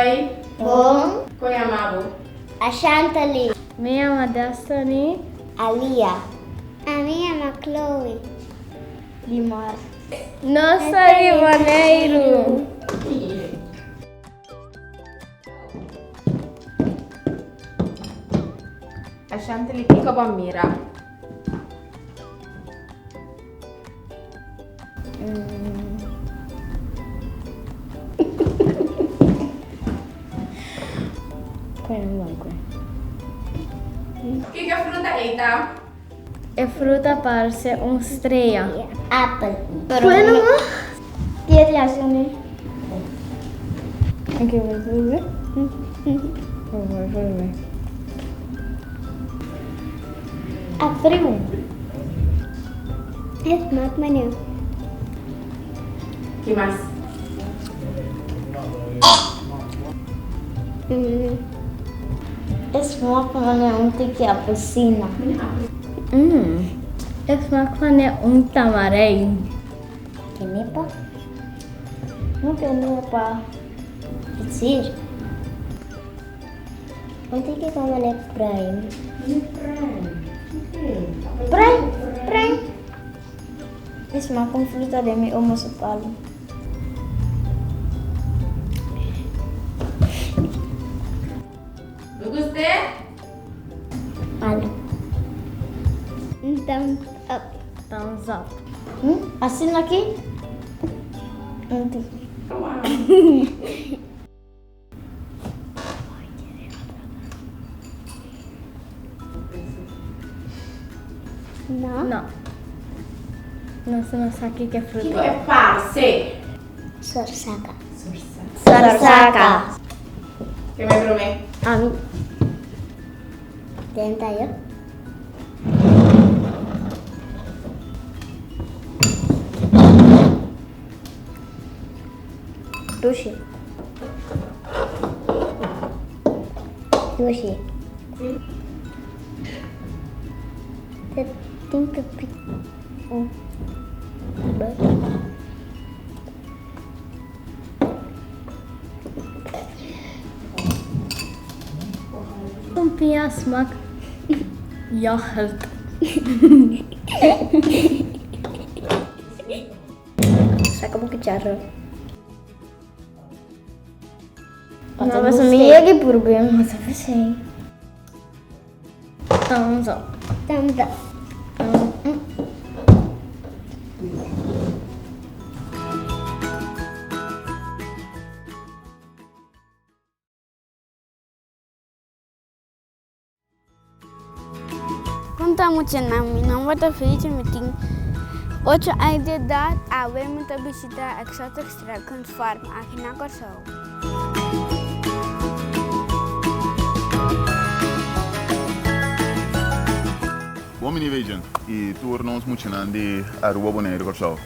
Oi. Bom. Koyamabo. A Chantali. Minha é Destiny. Alia. A minha é a Chloe. Limar. Nossa, Aruba Boneiru. A Chantali fica bamira. Que é fruta eita? É fruta parece estreia. Apple. Bueno, Dia de ação. aqui vai ver. Vai ver. A frio. É muito maneiro. Que mais? Esse mapa é um tique a piscina. Esse macro é tamarém. Que nepa? Não tem nepa. Dizer. Um tique como é prime. Prime. Esse mapa é fruta de meu homossexual. Gostei? Olha. Então, up. Thumbs up. Assina aqui. Não. Não. Nossa, não sabe o que é Que fruta. é parce? Sorsaca. Sorsaca. Que me promete? Ami. Tenta aí. Sushi. Sim. Tem que Lumpia smak yoghurt. Saca um cuchara. Não, mas a minha é que problema, mas eu pensei. Thumbs up. Tanda. Puntramucha não vai ter feito meeting. Outra ideia da a ver muita visita exotic dragons farm aqui na Korsou. Bom mini vejan e tornamos muchanan de Aruba Boneiru Korsou.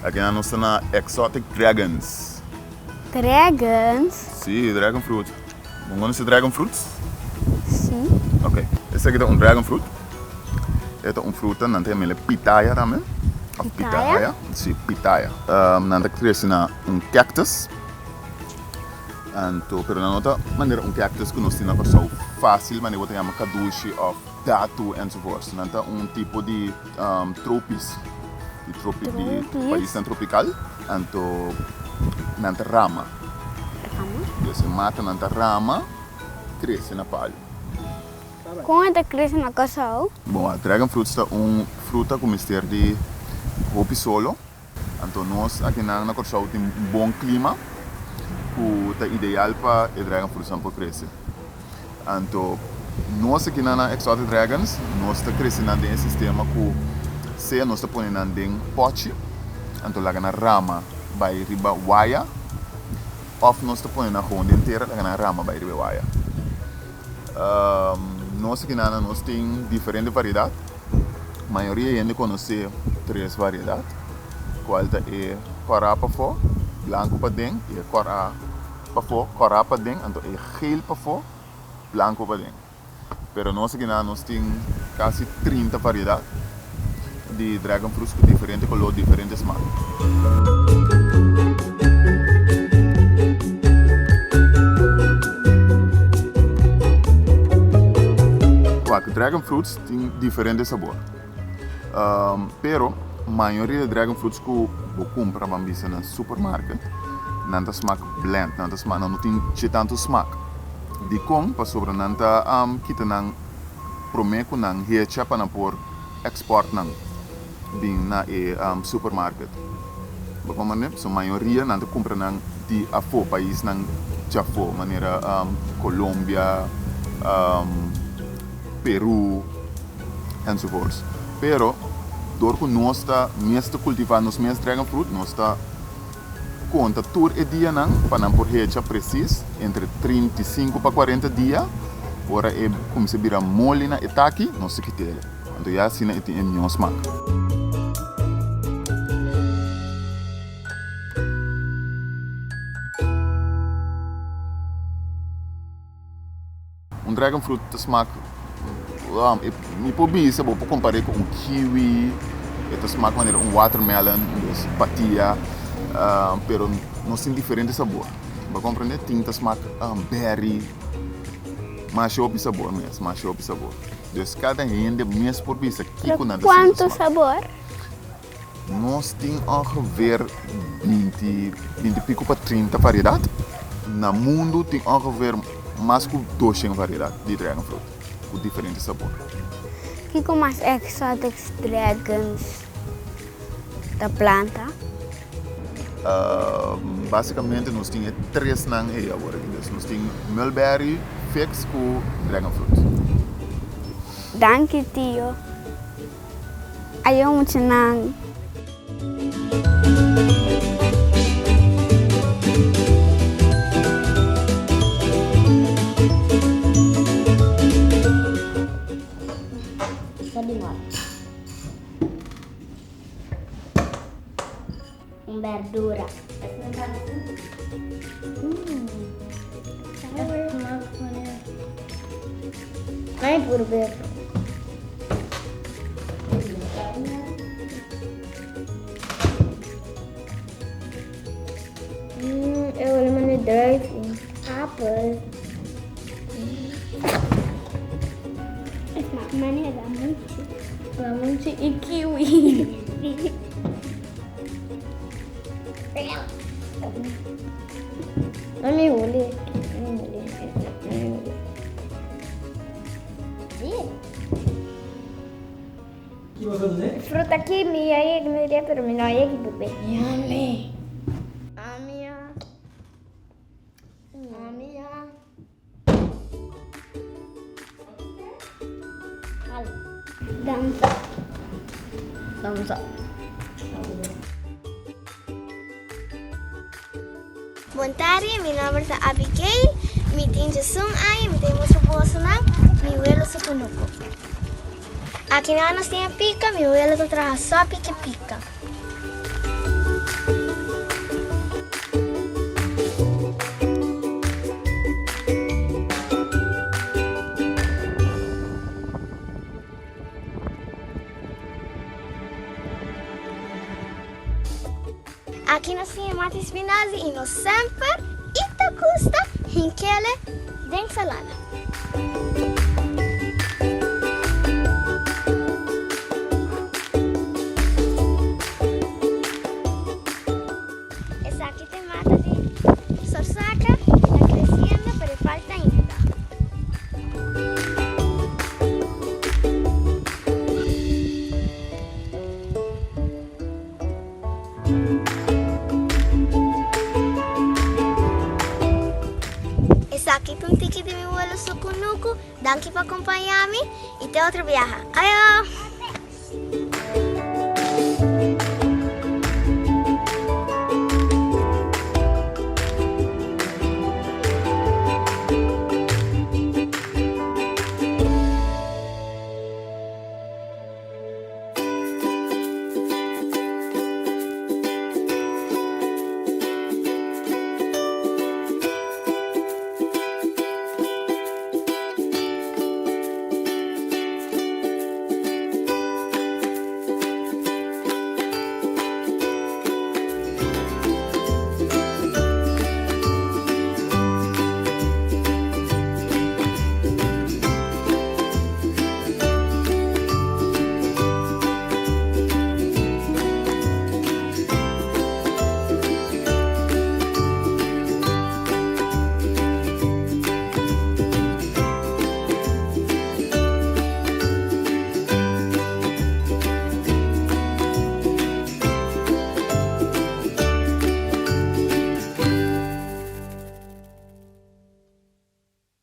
Aqui nós estamos na exotic dragons. Dragons? Sim, dragon fruit. Vamos conhecer dragon fruits? Sim. Ok. Esse aqui é dragon fruit. Esta é fruta, não tem pitaya também. Pitaya? Sim, pitaya. Não cresce na cactus. Então, pero na outra maneira, cactus que nós temos na Korsou fácil, mas você chama kadushi of datu enzovoort. Então, tipo de tropis. De país tropical. Então, na rama. Você mata na rama, cresce na palha. Como é que cresce na Korsou? Bom, a dragon fruit é fruta com mistério de Episodio. Então, nós aqui na Korsou temos bom clima, que é ideal para a dragon fruit crescer. Então, nós aqui na Exotic Dragons, nós estamos crescendo em sistema que se nós estamos pondo em pote, então lá na rama vai riba waya, ou nós estamos pondo na ronda inteira, lá na rama vai riba waya. Nós aqui nós temos diferentes variedades. A maioria ainda conhece 3 variedades. Qual é corá para fora, branco para dentro, e corá para dentro, então é geel para fora, branco para dentro. Pero nós aqui nós temos quase 30 variedades de dragon fruits com diferentes cores, diferentes marcas. dragon fruits tem diferente sabor. Pero maioria de dragon fruits que eu compro bambisa na supermarket, não smaak blend, não tem tanto smaak. De com para sobre não kita nang promeco nang hecha para por export nang bem na supermarket. Bagaimana? So maioria não compra nang di afo país nang Jafo, maneira Colômbia, Peru, enzovoorts. Pero, door que nós está mesmo cultivando os mesmos dragon fruit, nós está conta tour e dia não, para não por hecha preciso, entre 35 para 40 dias, ora é como se vira mole na etaki, nós se quitele. Então já assim é tem melhor smaak. Dragon fruit smaak, me probeer se vou comparar com kiwi, smaak maneira watermelon, patia, pero não tem diferente sabor. Para compreender, tem smaak berry, mas o sabor mesmo, mas o sabor. Dus cada gente mesmo por bisa que Quanto sabor? Nós temos ongeveer 20 pico para 30 variedades. No mundo tem ongeveer mais que 200 variedades de dragon fruit, com diferentes sabores. O que mais exotic dragons da planta? Basicamente, nós temos 3 nang agora. Nós temos mulberry, figs com dragon fruit. Danke, tio. Ayaw muchanan. Verdura. Vai por ver. Eu lembro de drive. Apple. Es maneira muito. Lamante e kiwi. Mami, olha. Fruta aqui, minha aí, não iria para mim, não é que bebê. Yale. Amia. Dança. Bom tarde, meu nome é Abigail, me tenho aí, me tenho muito boa sonang, me huelo sa punuko. Aqui na nós tem a pica, me huelo to traha só pica. Aqui nós temos mate espinazzi e nós sempre ita custa hinkele de salada. Essa aqui tem mata de sorsaca, está crescendo, pero falta ainda. Aqui tem um ticket de meu vuelo sucunuco, danke para acompanhar-me e até outro viagem. Adeus!